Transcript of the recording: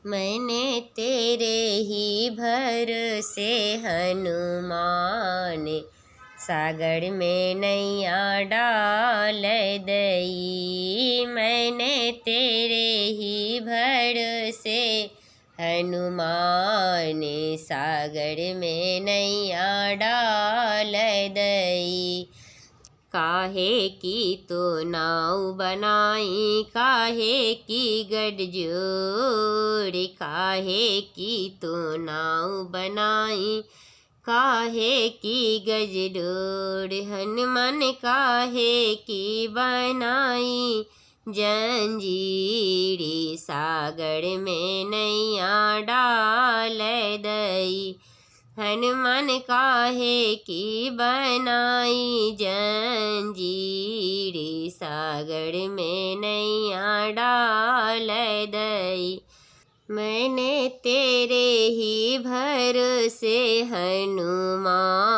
मैंने तेरे ही भरोसे हनुमान, सागर में नैया डाल दई। मैंने तेरे ही भरोसे हनुमान, सागर में नैया डाल दई। काहे की तो नाव बनाई, काहे की गठजोड़, काहे की तो नाव बनाई, काहे की गजडोर। हनुमान काहे की बनाई जंजीरी, सागर में नैया डाल दई। हनुमान काहे की बनाई जंजीरी, सागर में नैया डाल दई। मैंने तेरे ही भरोसे हनुमान।